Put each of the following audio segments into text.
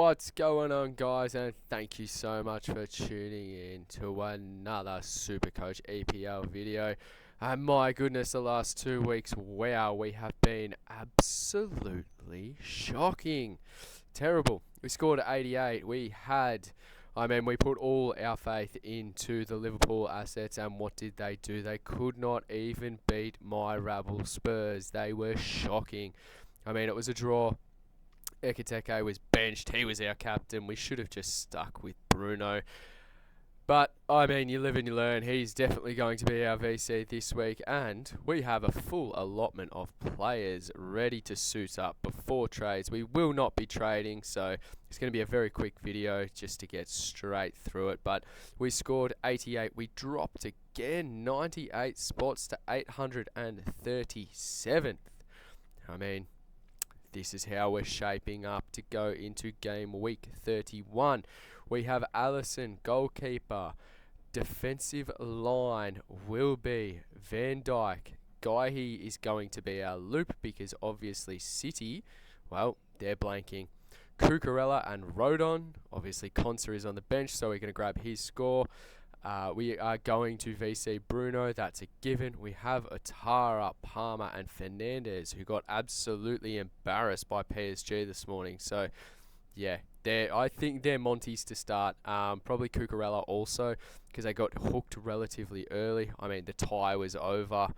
What's going on, guys, and thank you so much for tuning in to another Supercoach EPL video. And my goodness, the last 2 weeks, wow, we have been absolutely shocking. Terrible. We scored 88. We put all our faith into the Liverpool assets, and what did they do? They could not even beat my rabble Spurs. They were shocking. It was a draw. Ekiteke was benched. He was our captain. We should have just stuck with Bruno. But, you live and you learn. He's definitely going to be our VC this week. And we have a full allotment of players ready to suit up before trades. We will not be trading, so it's going to be a very quick video just to get straight through it. But we scored 88. We dropped again 98 spots to 837th. This is how we're shaping up to go into game week 31. We have Allison, goalkeeper. Defensive line will be Van Dijk. Guy is going to be our loop because obviously City, well, they're blanking. Cucurella and Rodon. Obviously Konsa is on the bench, so we're going to grab his score. We are going to VC Bruno, that's a given. We have Atara, Palmer and Fernandez, who got absolutely embarrassed by PSG this morning. So, yeah, I think they're Monty's to start. Probably Cucurella also, because they got hooked relatively early. The tie was over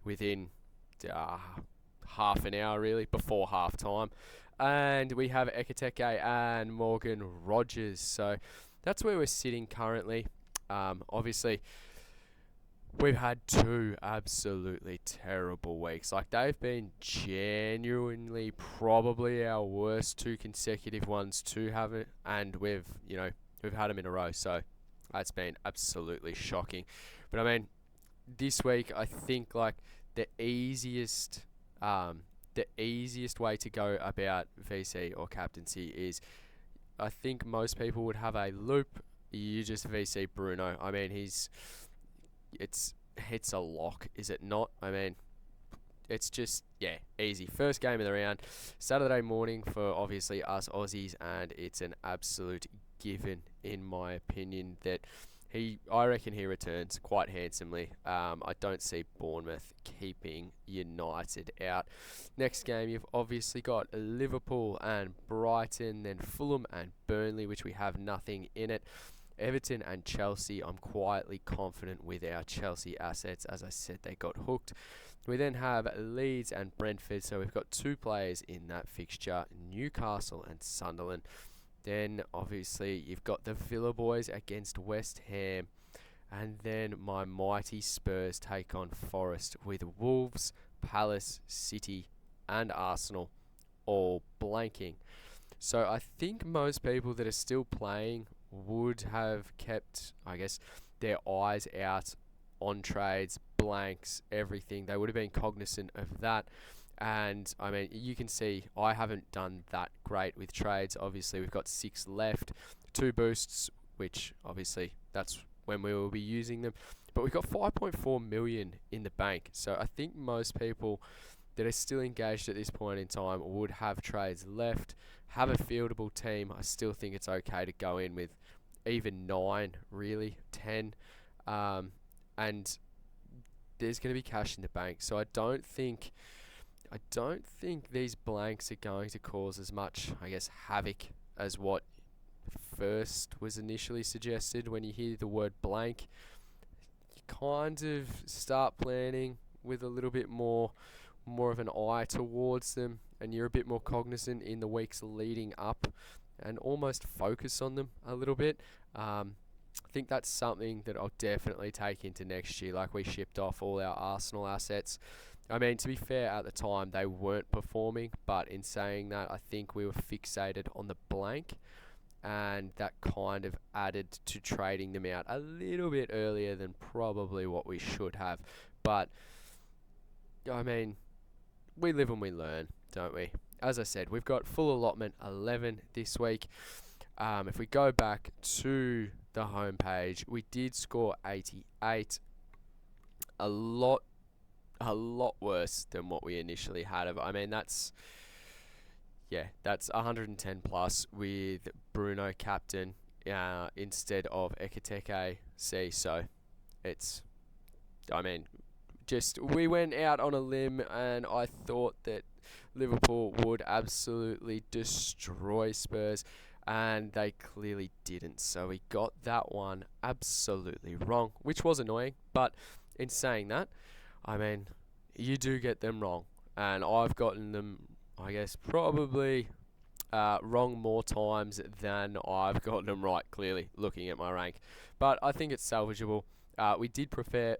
within half an hour, really, before half time. And we have Ekiteke and Morgan Rogers. So, that's where we're sitting currently. Obviously, we've had 2 absolutely terrible weeks. They've been genuinely probably our worst 2 consecutive ones to have it, and we've had them in a row. So that's been absolutely shocking. But this week I think the easiest way to go about VC or captaincy is, I think most people would have a loop. You just VC Bruno. It's a lock, is it not? It's just, easy. First game of the round, Saturday morning for obviously us Aussies, and it's an absolute given, in my opinion, that I reckon he returns quite handsomely. I don't see Bournemouth keeping United out. Next game, you've obviously got Liverpool and Brighton, then Fulham and Burnley, which we have nothing in it. Everton and Chelsea, I'm quietly confident with our Chelsea assets. As I said, they got hooked. We then have Leeds and Brentford, so we've got 2 players in that fixture, Newcastle and Sunderland. Then, obviously, you've got the Villa boys against West Ham. And then my mighty Spurs take on Forest with Wolves, Palace, City and Arsenal all blanking. So I think most people that are still playing would have kept, their eyes out on trades, blanks, everything. They would have been cognizant of that. And, you can see I haven't done that great with trades. Obviously, we've got 6 left, 2 boosts, which obviously that's when we will be using them. But we've got 5.4 million in the bank. So I think most people that are still engaged at this point in time would have trades left, have a fieldable team. I still think it's okay to go in with even 9, really, 10. And there's going to be cash in the bank. So I don't think these blanks are going to cause as much, havoc as what first was initially suggested. When you hear the word blank, you kind of start planning with a little bit more of an eye towards them, and you're a bit more cognizant in the weeks leading up and almost focus on them a little bit. I think that's something that I'll definitely take into next year. We shipped off all our Arsenal assets. To be fair, at the time they weren't performing, but in saying that, I think we were fixated on the blank, and that kind of added to trading them out a little bit earlier than probably what we should have. But we live and we learn, don't we? As I said, we've got full allotment 11 this week. If we go back to the homepage, we did score 88. A lot worse than what we initially had. That's yeah, that's 110 plus with Bruno captain instead of Ekiteke C. So it's, I mean, just we went out on a limb, and I thought that Liverpool would absolutely destroy Spurs, and they clearly didn't. So we got that one absolutely wrong, which was annoying. But in saying that, I mean, you do get them wrong, and I've gotten them, I guess, probably wrong more times than I've gotten them right, clearly, looking at my rank. But I think it's salvageable. We did prepare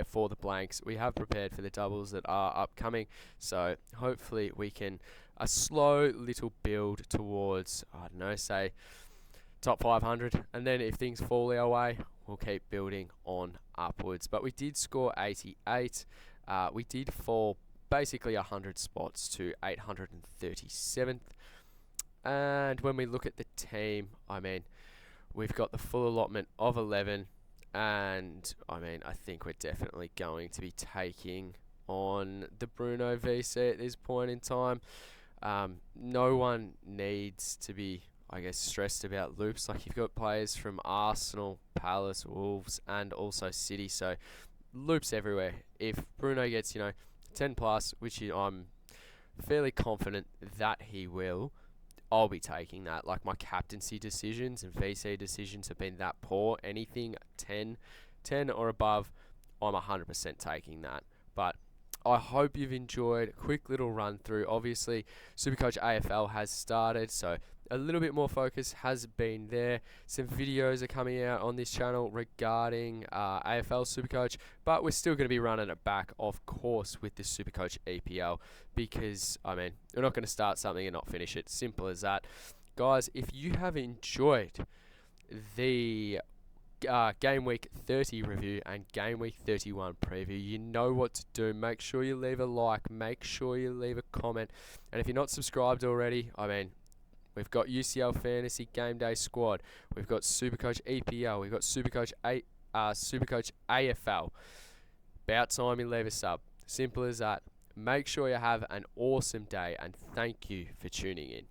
for the blanks. We have prepared for the doubles that are upcoming. So hopefully we can a slow little build towards, I don't know, say top 500. And then if things fall our way, we'll keep building on upwards. But we did score 88. We did fall basically 100 spots to 837th. And when we look at the team, I mean, we've got the full allotment of 11. And, I mean, I think we're definitely going to be taking on the Bruno VC at this point in time. No one needs to be, I guess, stressed about loops. Like, you've got players from Arsenal, Palace, Wolves, and also City. So, loops everywhere. If Bruno gets, 10 plus, which I'm fairly confident that he will, I'll be taking that. Like, my captaincy decisions and VC decisions have been that poor. Anything 10 or above, I'm 100% taking that. But I hope you've enjoyed a quick little run through. Obviously, Supercoach AFL has started, so a little bit more focus has been there. Some videos are coming out on this channel regarding AFL Supercoach, but we're still going to be running it back, of course, with the Supercoach EPL, because, I mean, we're not going to start something and not finish it. Simple as that. Guys, if you have enjoyed the Game Week 30 review and Game Week 31 preview, you know what to do. Make sure you leave a like, make sure you leave a comment, and if you're not subscribed already, I mean, we've got UCL Fantasy Game Day Squad, we've got Supercoach EPL, we've got Supercoach AFL. About time you leave a sub. Simple as that. Make sure you have an awesome day, and thank you for tuning in.